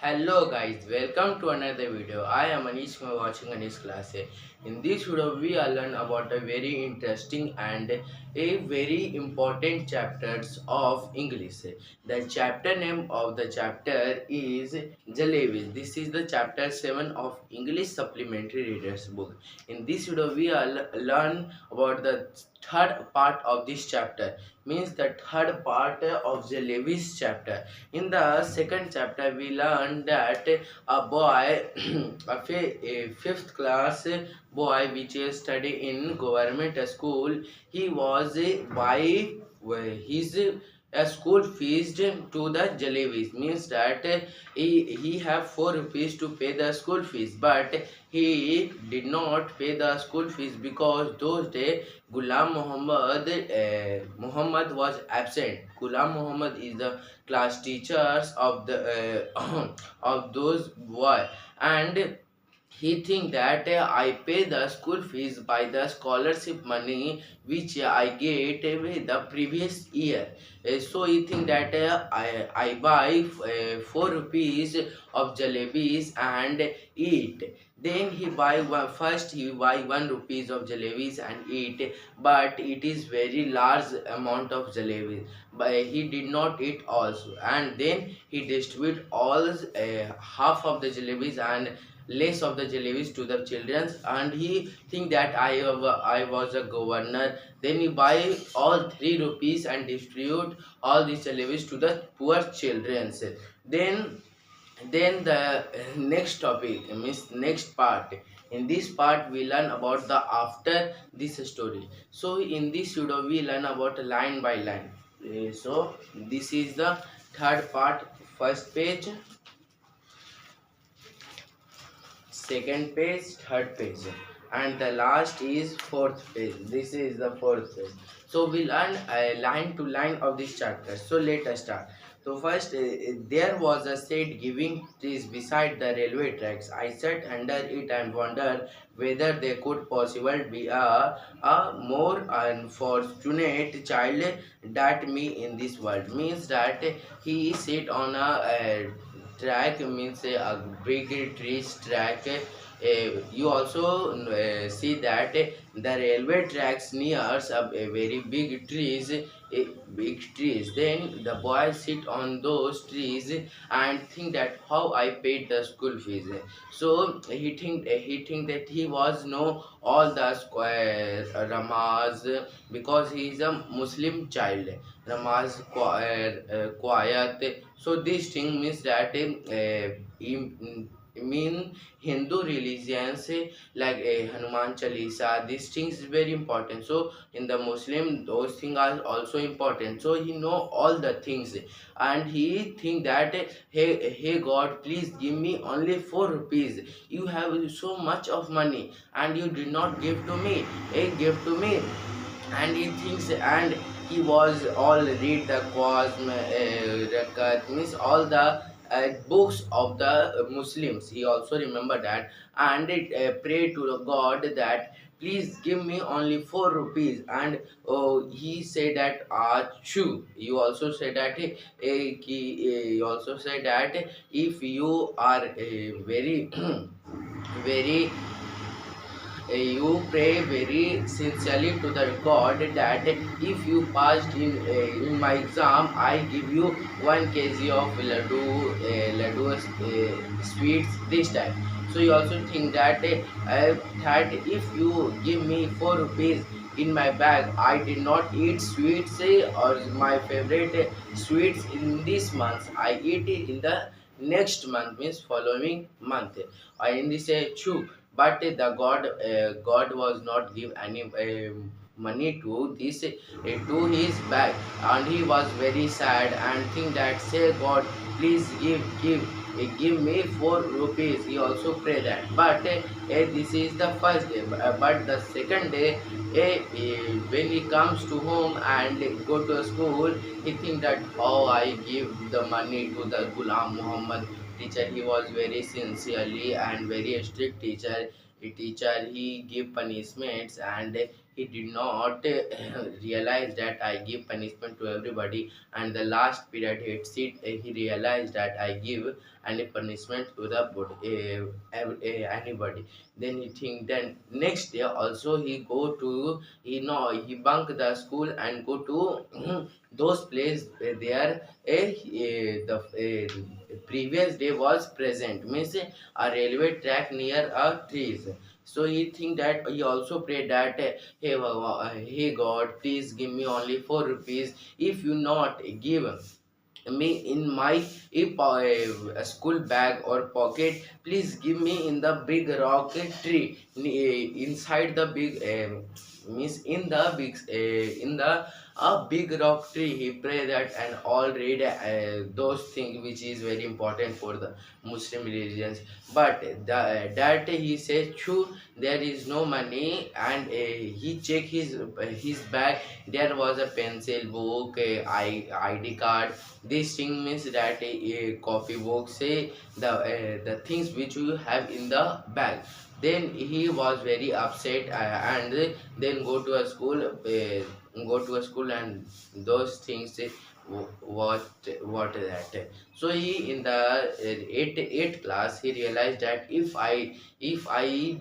Hello guys, welcome to another video. I am Anish watching Anish class. In this video, we are learn about a very interesting and a very important chapters of English. The chapter name of the chapter is Jalebis. This is the chapter 7 of English Supplementary Readers book. In this video, we are learn about the third part of this chapter. Means the third part of Jalebis chapter. In the second chapter, we learned that a boy, a fifth class boy, which is study in government school, he was by his school fees to the jalebis. Means that he have 4 rupees to pay the school fees, but he did not pay the school fees because those day Ghulam Muhammad was absent. Ghulam Muhammad is the class teachers of the of those boy, and he think that I pay the school fees by the scholarship money which I get the previous year. So he think that I buy 4 rupees of jalebis and eat. Then he buy first he buy 1 rupees of jalebis and eat, but it is very large amount of jalebis. But he did not eat also, and then he distribute all half of the jalebis and less of the jalebis to the children, and he think that I was a governor. Then he buy all 3 rupees and distribute all these jalebis to the poor children. Then the next topic means next part. In this part we learn about the after this story. So in this video we learn about line by line. So this is the third part. First page, second page, third page, and the last is fourth page. This is the fourth page. So we learn line to line of this chapter. So let us start. So first, there was a shade giving trees beside the railway tracks. I sat under it and wondered whether there could possibly be a more unfortunate child that me in this world. Means that he sit on a track, means a big trees track. You also see that the railway tracks nears a very big trees. Then the boy sit on those trees and think that how I paid the school fees. So he think that he was know all the square ramaz, because he is a Muslim child. Namaz, quiet. So this thing means that mean Hindu religions like Hanuman Chalisa. These things is very important. So in the Muslim, those things are also important. So he know all the things, and he think that hey God, please give me only 4 rupees. You have so much of money and you did not give to me. Hey, give to me. And he thinks, and he was all read the Qasm, Rakat, means all the books of the Muslims. He also remember that, and pray to the God that please give me only 4 rupees. And he said that Achu. You also said that he also said that if you are very very you pray very sincerely to the God that if you passed in my exam, I give you 1 kg of laddu sweets this time. So you also think that that if you give me 4 rupees in my bag, I did not eat sweets or my favorite sweets in this month. I eat it in the next month, means following month. I in this chew. But the God was not give any money to this to his bag, and he was very sad and think that say God, please give me 4 rupees. He also pray that, but this is the first day. But the second day, when he comes to home and go to school, he think that how I give the money to the Ghulam Muhammad teacher. He was very sincerely and very strict teacher. He give punishments, and he did not realize that I give punishment to everybody, and the last period he realized that I give any punishment to the anybody. Then he think, then next day also he go to, he bunk the school and go to those place there the previous day was present, means a railway track near a trees. So he think that, he also pray that, hey God, please give me only 4 rupees. If you not give me in my school bag or pocket, please give me in the big rock tree, inside the big means in the big in the a big rock tree. He pray that and all read those things which is very important for the Muslim religions. But that he says true, there is no money, and he check his bag. There was a pencil, book, ID card. This thing means that a copy book, say the things which you have in the bag. Then he was very upset, and then go to a school, and those things, what that. So he in the eighth class he realized that, if I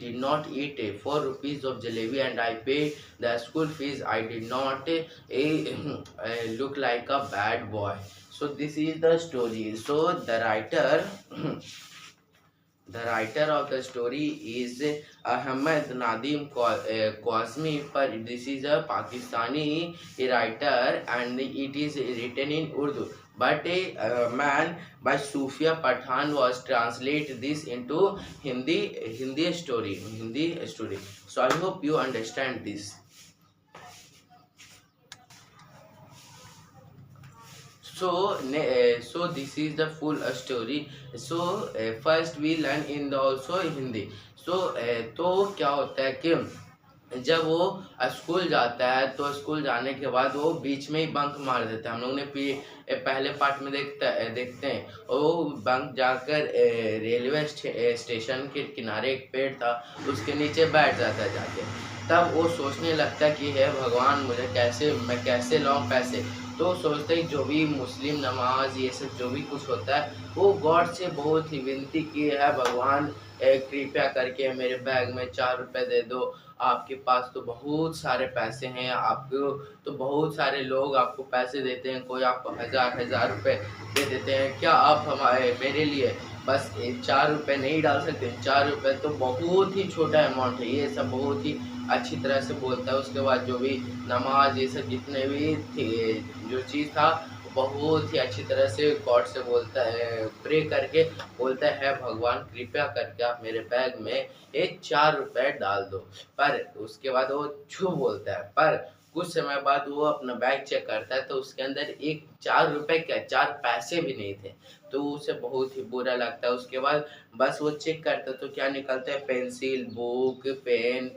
did not eat 4 rupees of jalebi and I pay the school fees, I did not look like a bad boy. So this is the story. So the writer the writer of the story is Ahmed Nadim Qasmi, but this is a Pakistani writer and it is written in Urdu. But a man by Sufia Pathan was translate this into Hindi story. So I hope you understand this. So this is the full story. So first we learn in the also Hindi. So तो क्या होता है कि जब वो school जाता है, तो स्कूल जाने के बाद वो बीच में ही बंक मार देता है। हम लोग ने पहले पार्ट में देखते हैं, और वो बंक जाकर रेलवे स्टेशन के किनारे एक पेड़ था, उसके नीचे बैठ जाता है जाके। तब वो सोचने लगता है कि हे भगवान, मैं कैसे लाऊं पैसे। तो सोचते ही जो भी मुस्लिम नमाज ये सब जो भी कुछ होता है, वो गॉड से बहुत ही विनती की है, भगवान कृपया करके मेरे बैग में 4 रुपए दे दो। आपके पास तो बहुत सारे पैसे हैं, आपको तो बहुत सारे लोग आपको पैसे देते हैं, कोई आपको हजार रुपए दे देते हैं, क्या आप हमारे मेरे लिए बस 4 रुपए नहीं डाल सकते? 4 रुपए तो बहुत ही छोटा अमाउंट है। ये सब बहुत ही अच्छी तरह से बोलता है। उसके बाद जो भी नमाज ये सब जितने भी थे, जो चीज़ था, बहुत ही अच्छी तरह से गॉड से बोलता है, प्रे करके बोलता है, भगवान कृपया करके आप मेरे बैग में एक 4 रुपए डाल दो। पर उसके बाद वो छू बोलता है, पर कुछ समय बाद वो अपना बैग चेक करता है, तो उसके अंदर एक 4 रुपए क्या 4 पैसे भी नहीं थे। तो उसे बहुत ही बुरा लगता है। उसके बाद बस वो चेक करता है, तो क्या निकलता है? Pencil, book, pen,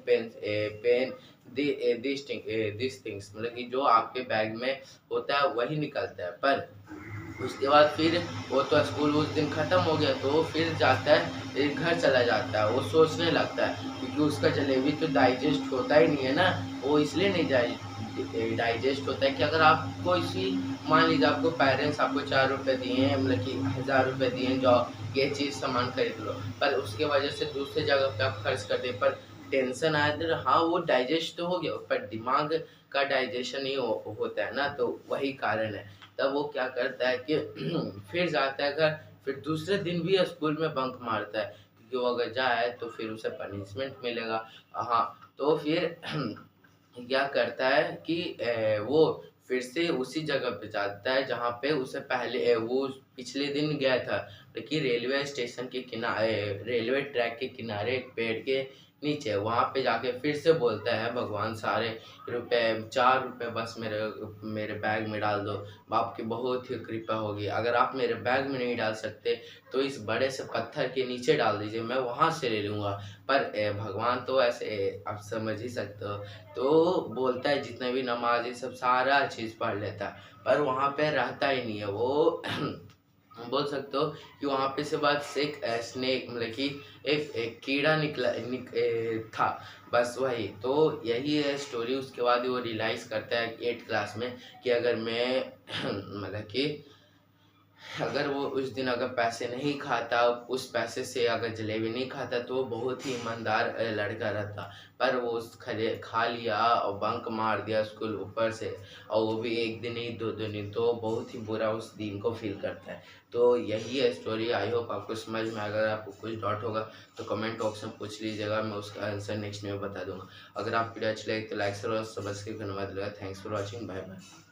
this things, मतलब कि जो आपके बैग में होता है वही निकलता है। पर उसके बाद फिर वो तो स्कूल उस दिन ख़त्म हो गया, तो फिर जाता है घर चला जाता है। वो सोचने लगता है, क्योंकि उसका जलेबी तो डाइजेस्ट होता ही नहीं है ना, वो इसलिए नहीं डाइजेस्ट होता है कि अगर आपको इसी मान लीजिए आपको पेरेंट्स आपको 4 रुपये दिए हैं, मतलब कि 1000 रुपये दिए हैं, जो ये चीज़ सामान खरीद लो, पर उसके वजह से दूसरी जगह पे आप खर्च कर दें, पर टेंशन आया तो हाँ वो डाइजेस्ट तो हो गया, पर दिमाग का डाइजेशन नहीं होता है ना, तो वही कारण है। तब वो क्या करता है कि फिर जाता है घर, फिर दूसरे दिन भी स्कूल में बंक मारता है, क्योंकि वो अगर जाए तो फिर उसे पनिशमेंट मिलेगा। हाँ, तो फिर क्या करता है कि वो फिर से उसी जगह पे जाता है जहाँ पे उसे पहले वो पिछले दिन गया था, लेकिन रेलवे स्टेशन के किनारे, रेलवे ट्रैक के किनारे एक पेड़ के नीचे, वहाँ पे जाके फिर से बोलता है, भगवान सारे रुपए 4 रुपए बस मेरे बैग में डाल दो, आपकी बहुत ही कृपा होगी। अगर आप मेरे बैग में नहीं डाल सकते तो इस बड़े से पत्थर के नीचे डाल दीजिए, मैं वहाँ से ले लूँगा। पर भगवान तो ऐसे आप समझ ही सकते हो। तो बोलता है जितने भी नमाज ये सब सारा चीज़ पढ़ लेता है, पर वहाँ पे रहता ही नहीं है वो बोल सकते हो कि वहाँ पे से बस एक स्नेक मतलब कि एक कीड़ा था, बस वही। तो यही है स्टोरी। उसके बाद वो रियलाइज़ करता है 8th क्लास में कि अगर मैं मतलब कि अगर वो उस दिन अगर पैसे नहीं खाता, उस पैसे से अगर जलेबी नहीं खाता, तो वो बहुत ही ईमानदार लड़का रहता। पर वो उस खले खा लिया और बंक मार दिया स्कूल ऊपर से, और वो भी 1 दिन ही 2 दिन ही, तो बहुत ही बुरा उस दिन को फील करता है। तो यही है स्टोरी। आई होप आपको समझ में। अगर आपको कुछ डाउट होगा तो कमेंट बॉक्स में पूछ लीजिएगा, मैं उसका आंसर नेक्स्ट में बता दूंगा। अगर आप वीडियो अच्छी लगे तो लाइक और सब्सक्राइब करना मत भूलिएगा। Thanks for watching, bye bye.